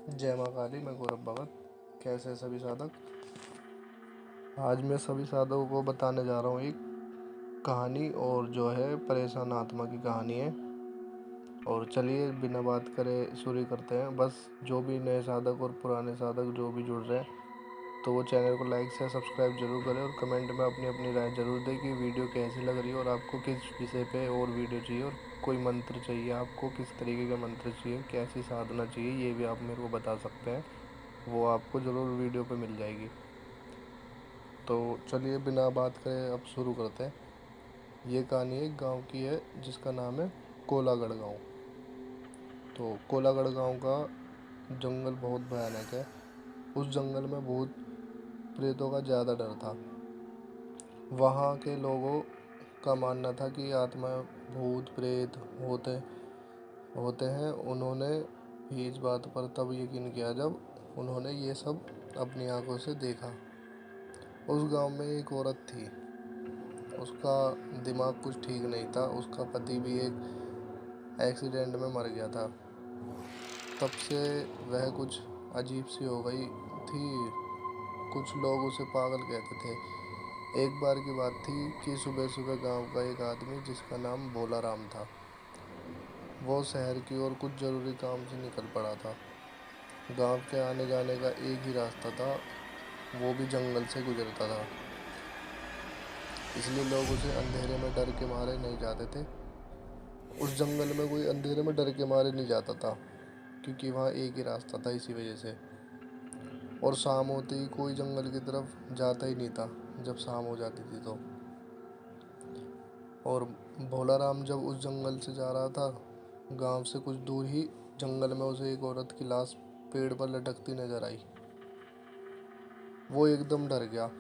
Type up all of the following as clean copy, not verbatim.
जय माँ काली। मैं गौरव भगत। कैसे हैं सभी साधक? आज मैं सभी साधकों को बताने जा रहा हूँ एक कहानी, और जो है परेशान आत्मा की कहानी है। और चलिए बिना बात करे शुरू करते हैं। बस जो भी नए साधक और पुराने साधक जो भी जुड़ रहे हैं, तो वो चैनल को लाइक से सब्सक्राइब जरूर करें, और कमेंट में अपनी अपनी राय ज़रूर दें कि वीडियो कैसी लग रही है और आपको किस विषय पे और वीडियो चाहिए, और कोई मंत्र चाहिए आपको, किस तरीके के मंत्र चाहिए, कैसी साधना चाहिए, ये भी आप मेरे को बता सकते हैं। वो आपको ज़रूर वीडियो पे मिल जाएगी। तो चलिए बिना बात करे अब शुरू करते हैं। ये कहानी एक गांव की है जिसका नाम है कोलागढ़ गांव। तो कोलागढ़ गांव का जंगल बहुत भयानक है। उस जंगल में भूत प्रेतों का ज़्यादा डर था। वहाँ के लोगों का मानना था कि आत्मा भूत प्रेत होते होते हैं। उन्होंने भी इस बात पर तब यकीन किया जब उन्होंने ये सब अपनी आंखों से देखा। उस गांव में एक औरत थी। उसका दिमाग कुछ ठीक नहीं था। उसका पति भी एक एक्सीडेंट में मर गया था। तब से वह कुछ अजीब सी हो गई थी। कुछ लोग उसे पागल कहते थे। एक बार की बात थी कि सुबह सुबह गांव का एक आदमी जिसका नाम भोला राम था, वो शहर की ओर कुछ ज़रूरी काम से निकल पड़ा था। गांव के आने जाने का एक ही रास्ता था, वो भी जंगल से गुजरता था। इसलिए लोग उसे अंधेरे में डर के मारे नहीं जाते थे। उस जंगल में कोई अंधेरे में डर के मारे नहीं जाता था, क्योंकि वहाँ एक ही रास्ता था, इसी वजह से। और शाम होते ही कोई जंगल की तरफ जाता ही नहीं था, जब शाम हो जाती थी तो। और भोला राम जब उस जंगल से जा रहा था, गांव से कुछ दूर ही जंगल में उसे एक औरत की लाश पेड़ पर लटकती नजर आई। वो एकदम डर गया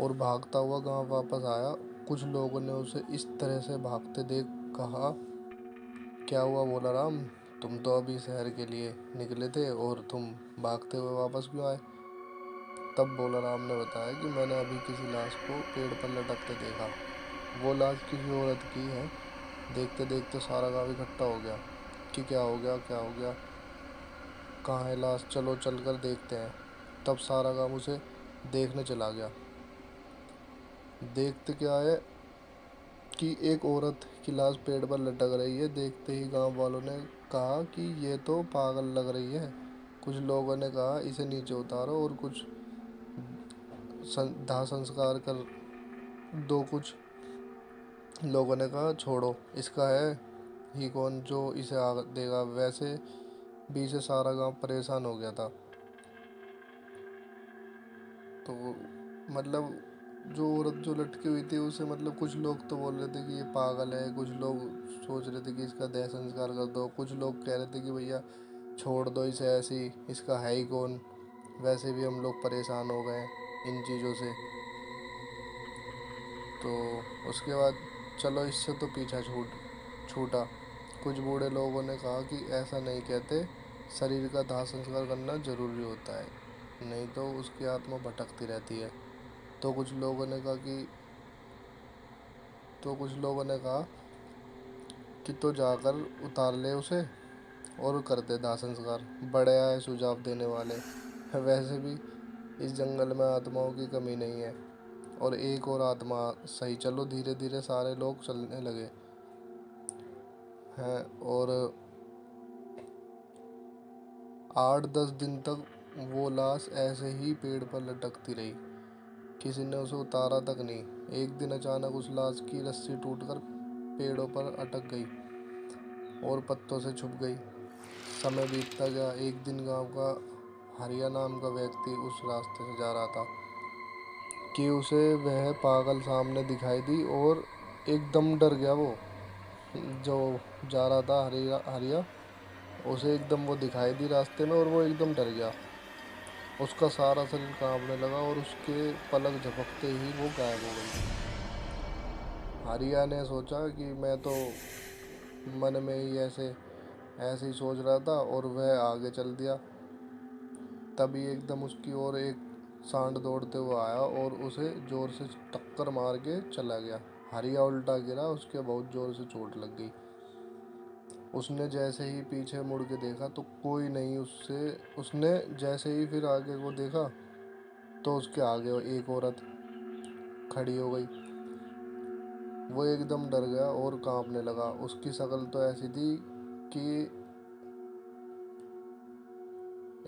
और भागता हुआ गांव वापस आया। कुछ लोगों ने उसे इस तरह से भागते देख कहा, क्या हुआ भोला राम, तुम तो अभी शहर के लिए निकले थे और तुम भागते हुए वापस क्यों आए? तब भोला राम ने बताया कि मैंने अभी किसी लाश को पेड़ पर लटकते देखा। वो लाश किसी औरत की है। देखते देखते सारा गांव इकट्ठा हो गया कि क्या हो गया, क्या हो गया, कहाँ है लाश, चलो चल कर देखते हैं। तब सारा गांव उसे देखने चला गया। देखते क्या है कि एक औरत की लाश पेड़ पर लटक रही है। देखते ही गांव वालों ने कहा कि ये तो पागल लग रही है। कुछ लोगों ने कहा इसे नीचे उतारो और कुछ दाह संस्कार कर दो। कुछ लोगों ने कहा छोड़ो, इसका है ही कौन जो इसे आग देगा। वैसे भी से सारा गांव परेशान हो गया था। तो मतलब जो औरत जो लटकी हुई थी उसे, मतलब कुछ लोग तो बोल रहे थे कि ये पागल है, कुछ लोग सोच रहे थे कि इसका देह संस्कार कर दो, कुछ लोग कह रहे थे कि भैया छोड़ दो इसे ऐसी, इसका है ही कौन। वैसे भी हम लोग परेशान हो गए इन चीज़ों से। तो उसके बाद चलो इससे तो पीछा छूटा। कुछ बूढ़े लोगों ने कहा कि ऐसा नहीं कहते, शरीर का दाह संस्कार करना जरूरी होता है, नहीं तो उसकी आत्मा भटकती रहती है। तो कुछ लोगों ने कहा कि तो कुछ लोगों ने कहा कि तो जाकर उतार ले उसे और कर दे दाह संस्कार। बड़े आए सुझाव देने वाले। वैसे भी इस जंगल में आत्माओं की कमी नहीं है, और एक और आत्मा सही। चलो धीरे धीरे सारे लोग चलने लगे हैं। और 8-10 दिन तक वो लाश ऐसे ही पेड़ पर लटकती रही। किसी ने उसे उतारा तक नहीं। एक दिन अचानक उस लाश की रस्सी टूटकर पेड़ों पर अटक गई और पत्तों से छुप गई। समय बीतता गया। एक दिन गांव का हरिया नाम का व्यक्ति उस रास्ते से जा रहा था कि उसे वह पागल सामने दिखाई दी, और एकदम डर गया। वो जो जा रहा था हरिया हरिया, उसे एकदम वो दिखाई दी रास्ते में, और वो एकदम डर गया। उसका सारा शरीर कांपने लगा और उसके पलक झपकते ही वो गायब हो गई। हरिया ने सोचा कि मैं तो मन में ही ऐसे ऐसे ही सोच रहा था, और वह आगे चल दिया। तभी एकदम उसकी ओर एक सांड दौड़ते हुए आया और उसे जोर से टक्कर मार के चला गया। हरिया उल्टा गिरा, उसके बहुत जोर से चोट लग गई। उसने जैसे ही पीछे मुड़ के देखा तो कोई नहीं उससे। उसने जैसे ही फिर आगे को देखा तो उसके आगे एक औरत खड़ी हो गई। वो एकदम डर गया और कांपने लगा। उसकी शक्ल तो ऐसी थी कि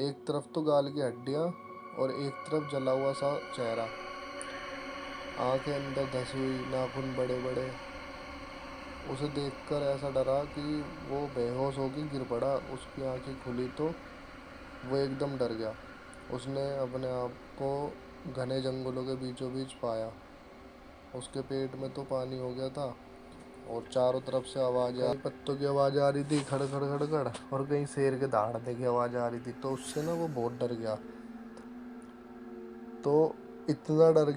एक तरफ तो गाल की हड्डियां और एक तरफ जला हुआ सा चेहरा, आंखें अंदर धसी हुई, नाखून बड़े बड़े। उसे देखकर ऐसा डरा कि वो बेहोश होकर गिर पड़ा। उसकी आंखें खुली तो वो एकदम डर गया। उसने अपने आप को घने जंगलों के बीचों बीच पाया। उसके पेट में तो पानी हो गया था और चारों तरफ से आवाज़ कहीं पत्तों की आवाज़ आ रही थी, खड़ खड़ खड़ खड़, और कहीं शेर के दहाड़ने की आवाज़ आ रही थी। तो उससे ना वो बहुत डर गया। तो इतना डर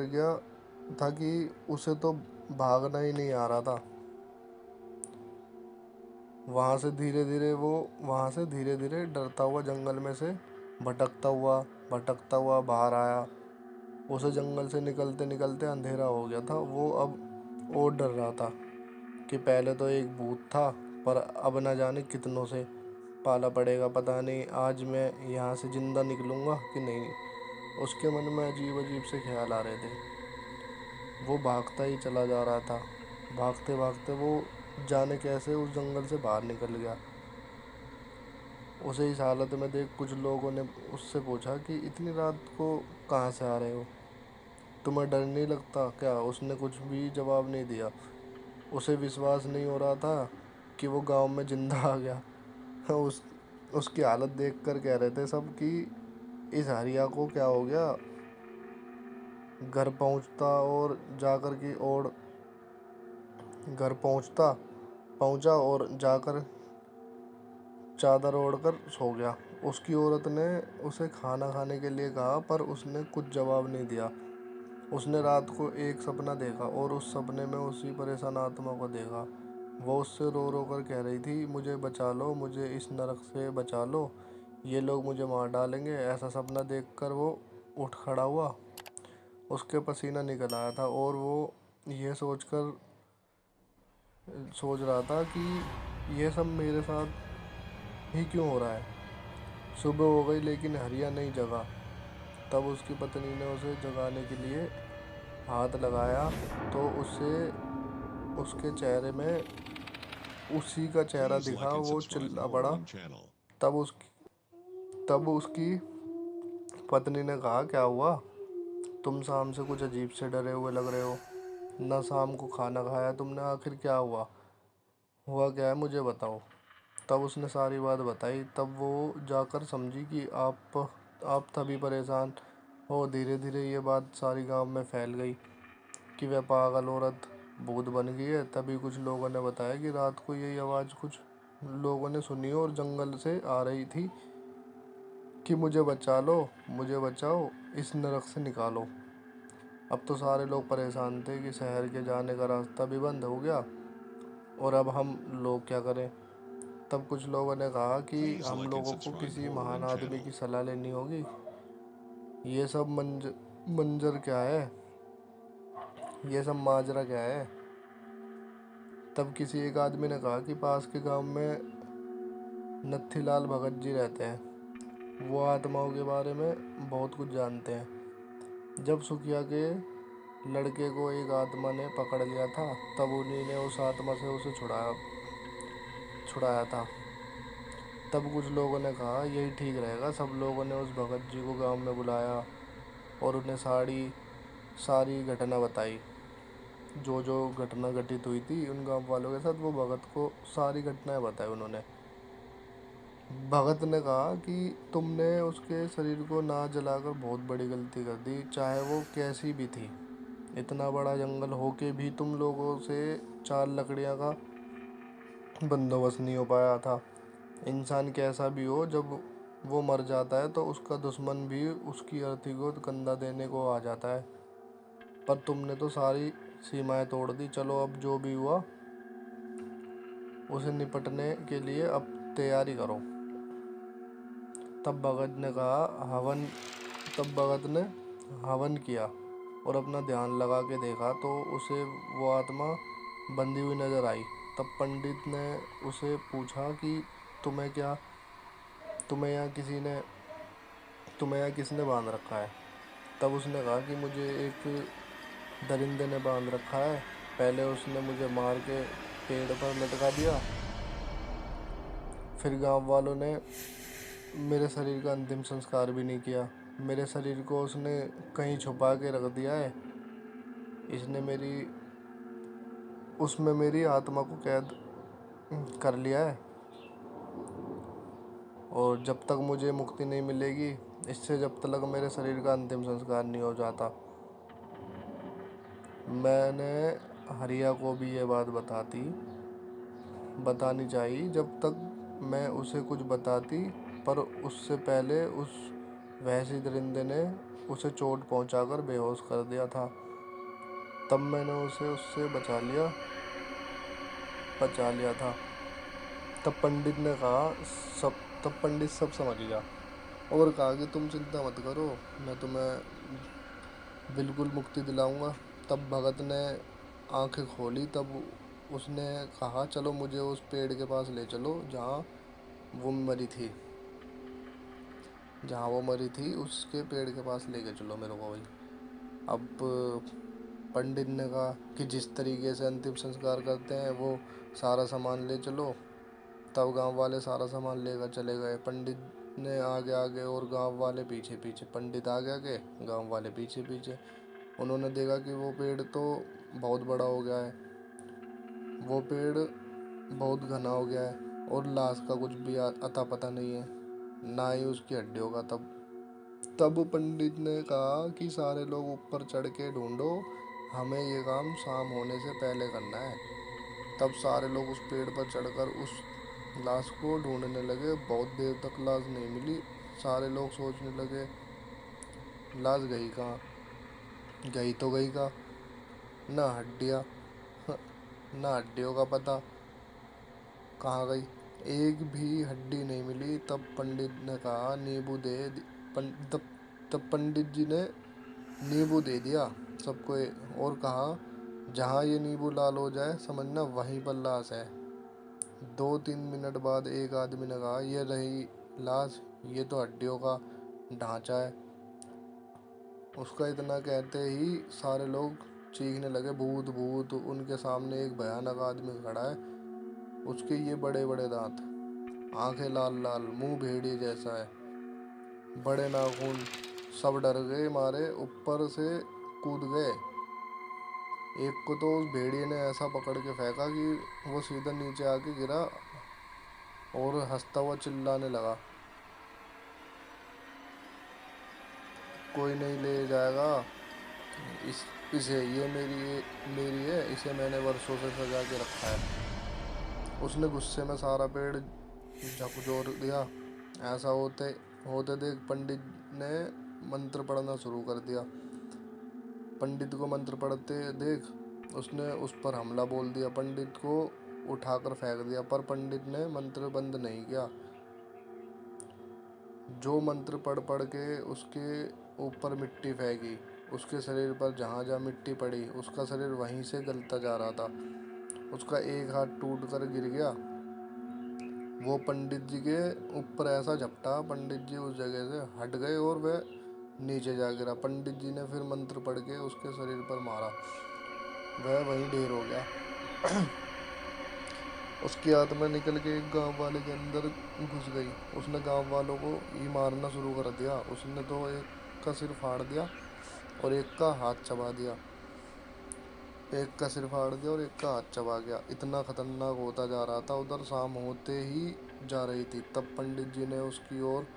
गया था कि उसे तो भागना ही नहीं आ रहा था। वहाँ से धीरे धीरे डरता हुआ जंगल में से भटकता हुआ बाहर आया। उसे जंगल से निकलते निकलते अंधेरा हो गया था। वो अब और डर रहा था कि पहले तो एक भूत था, पर अब न जाने कितनों से पाला पड़ेगा। पता नहीं आज मैं यहाँ से जिंदा निकलूँगा कि नहीं। उसके मन में अजीब अजीब से ख्याल आ रहे थे। वो भागता ही चला जा रहा था। भागते भागते वो जाने कैसे उस जंगल से बाहर निकल गया। उसे इस हालत में देख कुछ लोगों ने उससे पूछा कि इतनी रात को कहाँ से आ रहे हो, तुम्हें डर नहीं लगता क्या? उसने कुछ भी जवाब नहीं दिया। उसे विश्वास नहीं हो रहा था कि वो गांव में जिंदा आ गया। उस उसकी हालत देखकर कह रहे थे सब कि इस हरिया को क्या हो गया। घर पहुंचता और जाकर की और घर पहुंचा और जाकर चादर ओढ़कर सो गया। उसकी औरत ने उसे खाना खाने के लिए कहा, पर उसने कुछ जवाब नहीं दिया। उसने रात को एक सपना देखा और उस सपने में उसी परेशान आत्मा को देखा। वो उससे रो रो कर कह रही थी, मुझे बचा लो, मुझे इस नरक से बचा लो, ये लोग मुझे मार डालेंगे। ऐसा सपना देखकर वो उठ खड़ा हुआ। उसके पसीना निकल आया था और वो ये सोच रहा था कि ये सब मेरे साथ ही क्यों हो रहा है। सुबह हो गई लेकिन हरिया नहीं जगा। तब उसकी पत्नी ने उसे जगाने के लिए हाथ लगाया तो उसे उसके चेहरे में उसी का चेहरा दिखा। वो चिल्ला पड़ा। तब उसकी तब उसकी पत्नी ने कहा, क्या हुआ? तुम शाम से कुछ अजीब से डरे हुए लग रहे हो। न शाम को खाना खाया तुमने, आखिर क्या हुआ? हुआ क्या है, मुझे बताओ। तब उसने सारी बात बताई। तब वो जाकर समझी कि आप तभी परेशान हो। धीरे धीरे ये बात सारी गांव में फैल गई कि वह पागल औरत भूत बन गई है। तभी कुछ लोगों ने बताया कि रात को यही आवाज़ कुछ लोगों ने सुनी और जंगल से आ रही थी कि मुझे बचा लो, मुझे बचाओ, इस नरक से निकालो। अब तो सारे लोग परेशान थे कि शहर के जाने का रास्ता भी बंद हो गया और अब हम लोग क्या करें। तब कुछ लोगों ने कहा कि हम लोगों को किसी महान आदमी की सलाह लेनी होगी। ये सब मंजर क्या है, ये सब माजरा क्या है। तब किसी एक आदमी ने कहा कि पास के गांव में नत्थीलाल भगत जी रहते हैं। वो आत्माओं के बारे में बहुत कुछ जानते हैं। जब सुखिया के लड़के को एक आत्मा ने पकड़ लिया था, तब उन्हीं ने उस आत्मा से उसे छुड़ाया था। तब कुछ लोगों ने कहा यही ठीक रहेगा। सब लोगों ने उस भगत जी को गांव में बुलाया और उन्हें सारी घटना बताई। जो जो घटना घटित हुई थी उन गांव वालों के साथ, वो भगत को सारी घटनाएं बताई उन्होंने। भगत ने कहा कि तुमने उसके शरीर को ना जलाकर बहुत बड़ी गलती कर दी, चाहे वो कैसी भी थी। इतना बड़ा जंगल होके भी तुम लोगों से 4 लकड़ियाँ का बंदोबस्त नहीं हो पाया था। इंसान कैसा भी हो, जब वो मर जाता है तो उसका दुश्मन भी उसकी अर्थी को कंधा देने को आ जाता है। पर तुमने तो सारी सीमाएं तोड़ दी। चलो अब जो भी हुआ उसे निपटने के लिए अब तैयारी करो। तब भगत ने कहा हवन तब भगत ने हवन किया और अपना ध्यान लगा के देखा तो उसे वो आत्मा बंधी हुई नजर आई। तब पंडित ने उसे पूछा कि तुम्हें क्या तुम्हें यहाँ किसी ने तुम्हें यहाँ किसने बांध रखा है। तब उसने कहा कि मुझे एक दरिंदे ने बांध रखा है। पहले उसने मुझे मार के पेड़ पर लटका दिया, फिर गांव वालों ने मेरे शरीर का अंतिम संस्कार भी नहीं किया। मेरे शरीर को उसने कहीं छुपा के रख दिया है। इसने मेरी उसमें मेरी आत्मा को कैद कर लिया है, और जब तक मुझे मुक्ति नहीं मिलेगी इससे, जब तक मेरे शरीर का अंतिम संस्कार नहीं हो जाता। मैंने हरिया को भी ये बात बतानी चाहिए जब तक मैं उसे कुछ बताती, पर उससे पहले उस वहशी दरिंदे ने उसे चोट पहुंचाकर बेहोश कर दिया था। तब मैंने उसे उससे बचा लिया था। तब पंडित ने कहा सब तब पंडित सब समझ गया और कहा कि तुम चिंता मत करो, मैं तुम्हें बिल्कुल मुक्ति दिलाऊंगा। तब भगत ने आंखें खोली। तब उसने कहा चलो मुझे उस पेड़ के पास ले चलो वो मरी थी जहाँ वो मरी थी उसके पेड़ के पास लेके चलो मेरे को भाई। अब पंडित ने कहा कि जिस तरीके से अंतिम संस्कार करते हैं वो सारा सामान ले चलो। तब गांव वाले सारा सामान लेकर चले गए। पंडित ने आगे आगे और गांव वाले पीछे पीछे। पंडित आगे आगे, गांव वाले पीछे पीछे। उन्होंने देखा कि वो पेड़ तो बहुत बड़ा हो गया है, वो पेड़ बहुत घना हो गया है, और लाश का कुछ भी अता पता नहीं है, ना ही उसकी हड्डियों का। तब पंडित ने कहा कि सारे लोग ऊपर चढ़ के ढूंढो, हमें ये काम शाम होने से पहले करना है। तब सारे लोग उस पेड़ पर चढ़कर उस लाश को ढूंढने लगे। बहुत देर तक लाश नहीं मिली। सारे लोग सोचने लगे लाश गई कहाँ, गई तो गई कहाँ, ना हड्डियाँ ना हड्डियों का पता, कहाँ गई, एक भी हड्डी नहीं मिली। तब पंडित ने कहा नींबू दे पं, तब तब पंडित जी ने नींबू दे दिया सबको, और कहा जहाँ ये नींबू लाल हो जाए समझना वहीं पर लाश है। 2-3 मिनट बाद एक आदमी ने कहा ये रही लाश, ये तो हड्डियों का ढांचा है। उसका इतना कहते ही सारे लोग चीखने लगे भूत भूत। उनके सामने एक भयानक आदमी खड़ा है। उसके ये बड़े बड़े दांत, आंखें लाल लाल, मुंह भेड़िए जैसा है, बड़े नाखून। सब डर गए मारे ऊपर से कूद गए। एक को तो उस भेड़िए ने ऐसा पकड़ के फेंका कि वो सीधा नीचे आके गिरा और हंसता हुआ चिल्लाने लगा, कोई नहीं ले जाएगा इस इसे, ये मेरी है, इसे मैंने वर्षों से सजा के रखा है। उसने गुस्से में सारा पेड़ झकझोर दिया। ऐसा होते होते देख पंडित ने मंत्र पढ़ना शुरू कर दिया। पंडित को मंत्र पढ़ते देख उसने उस पर हमला बोल दिया, पंडित को उठाकर फेंक दिया। पर पंडित ने मंत्र बंद नहीं किया। जो मंत्र पढ़ पढ़ के उसके ऊपर मिट्टी फेंकी, उसके शरीर पर जहाँ जहाँ मिट्टी पड़ी उसका शरीर वहीं से गलता जा रहा था। उसका एक हाथ टूट कर गिर गया। वो पंडित जी के ऊपर ऐसा झपटा, पंडित जी उस जगह से हट गए और वह नीचे जा गिरा। पंडित जी ने फिर मंत्र पढ़ के उसके शरीर पर मारा, वह वहीं ढेर हो गया। उसकी आत्मा निकल के एक गांव वाले के अंदर घुस गई। उसने गांव वालों को ही मारना शुरू कर दिया। उसने तो एक का सिर फाड़ दिया और एक का हाथ चबा दिया, एक का सिर फाड़ दिया और एक का हाथ चबा गया। इतना खतरनाक होता जा रहा था। उधर शाम होते ही जा रही थी। तब पंडित जी ने उसकी ओर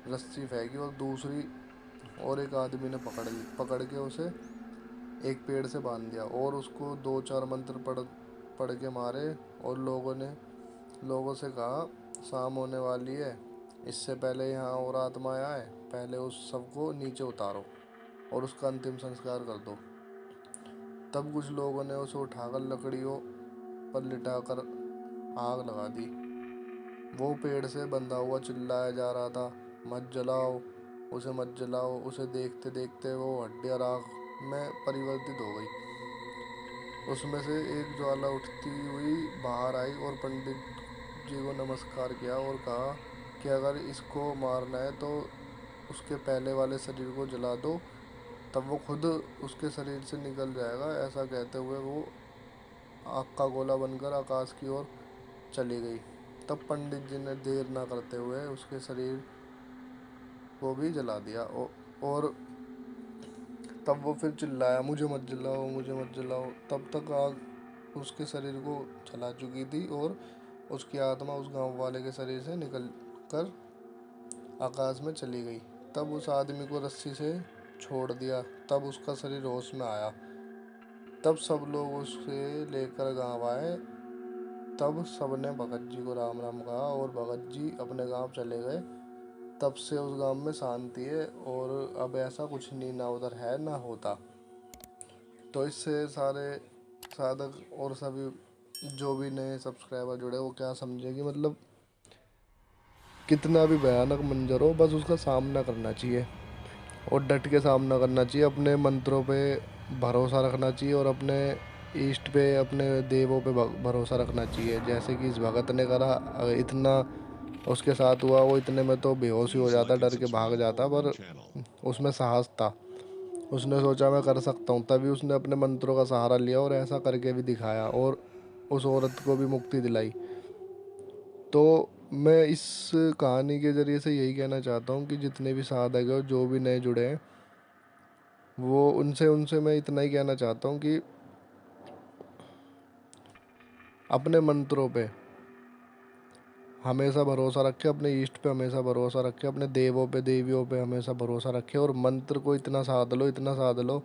रस्सी फेंकी और दूसरी और एक आदमी ने पकड़ के उसे एक पेड़ से बांध दिया और उसको 2-4 मंत्र पढ़ के मारे। और लोगों से कहा शाम होने वाली है, इससे पहले यहाँ और आत्माएं आए, पहले उस सबको नीचे उतारो और उसका अंतिम संस्कार कर दो। तब कुछ लोगों ने उसे उठाकर लकड़ियों पर लिटाकर आग लगा दी। वो पेड़ से बंधा हुआ चिल्लाया जा रहा था, मत जलाओ उसे, मत जलाओ उसे। देखते देखते वो हड्डियाँ राख में परिवर्तित हो गई। उसमें से एक ज्वाला उठती हुई बाहर आई और पंडित जी को नमस्कार किया और कहा कि अगर इसको मारना है तो उसके पहले वाले शरीर को जला दो, तब वो खुद उसके शरीर से निकल जाएगा। ऐसा कहते हुए वो आग का गोला बनकर आकाश की ओर चली गई। तब पंडित जी ने देर ना करते हुए उसके शरीर को भी जला दिया और तब वो फिर चिल्लाया, मुझे मत जलाओ, मुझे मत जलाओ। तब तक आग उसके शरीर को जला चुकी थी और उसकी आत्मा उस गांव वाले के शरीर से निकल कर आकाश में चली गई। तब उस आदमी को रस्सी से छोड़ दिया। तब उसका शरीर होश में आया। तब सब लोग उसे लेकर गांव आए। तब सबने भगत जी को राम राम कहा और भगत जी अपने गांव चले गए। तब से उस गांव में शांति है और अब ऐसा कुछ नहीं, ना उधर है ना होता। तो इससे सारे साधक और सभी जो भी नए सब्सक्राइबर जुड़े वो क्या समझे कि मतलब कितना भी भयानक मंजर हो, बस उसका सामना करना चाहिए और डट के सामना करना चाहिए। अपने मंत्रों पे भरोसा रखना चाहिए और अपने ईष्ट पे, अपने देवों पे भरोसा रखना चाहिए। जैसे कि इस भगत ने करा, इतना उसके साथ हुआ, वो इतने में तो बेहोश ही हो जाता, डर के भाग जाता, पर उसमें साहस था। उसने सोचा मैं कर सकता हूँ, तभी उसने अपने मंत्रों का सहारा लिया और ऐसा करके भी दिखाया और उस औरत को भी मुक्ति दिलाई। तो मैं इस कहानी के ज़रिए से यही कहना चाहता हूँ कि जितने भी साधक हैं, जो भी नए जुड़े हैं, वो उनसे उनसे मैं इतना ही कहना चाहता हूँ कि अपने मंत्रों पे हमेशा भरोसा रखें, अपने ईष्ट पे हमेशा भरोसा रखें, अपने देवों पे देवियों पे हमेशा भरोसा रखें और मंत्र को इतना साध लो, इतना साध लो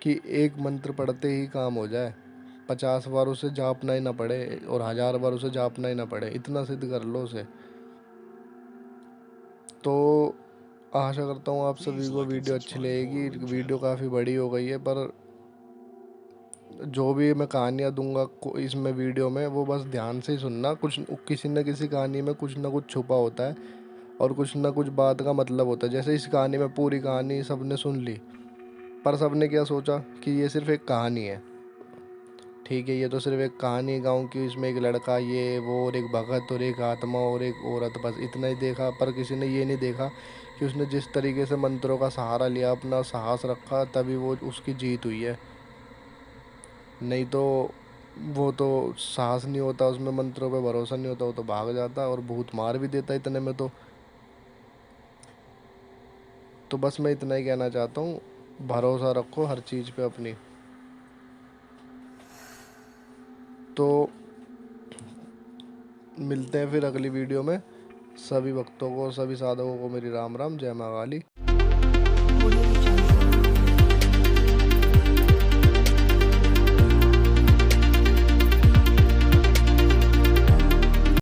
कि एक मंत्र पढ़ते ही काम हो जाए। 50 बार उसे जापना ही ना पड़े और 1000 बार उसे जापना ही ना पड़े, इतना सिद्ध कर लो उसे। तो आशा करता हूँ आप सभी को वीडियो अच्छी लगेगी। वीडियो काफ़ी बड़ी हो गई है, पर जो भी मैं कहानियाँ दूंगा इसमें वीडियो में, वो बस ध्यान से ही सुनना। कुछ किसी न किसी कहानी में कुछ ना कुछ छुपा होता है और कुछ ना कुछ बात का मतलब होता है। जैसे इस कहानी में पूरी कहानी सबने सुन ली, पर सबने क्या सोचा कि ये सिर्फ एक कहानी है। ठीक है, ये तो सिर्फ एक कहानी है गाँव की, इसमें एक लड़का ये वो और एक भगत और एक आत्मा और एक औरत, बस इतना ही देखा। पर किसी ने ये नहीं देखा कि उसने जिस तरीके से मंत्रों का सहारा लिया, अपना साहस रखा, तभी वो उसकी जीत हुई है। नहीं तो वो तो साहस नहीं होता, उसमें मंत्रों पे भरोसा नहीं होता, वो तो भाग जाता और भूत मार भी देता इतने में। तो बस मैं इतना ही कहना चाहता हूँ, भरोसा रखो हर चीज़ पे अपनी। तो मिलते हैं फिर अगली वीडियो में। सभी भक्तों को, सभी साधकों को मेरी राम राम, जय माँ काली।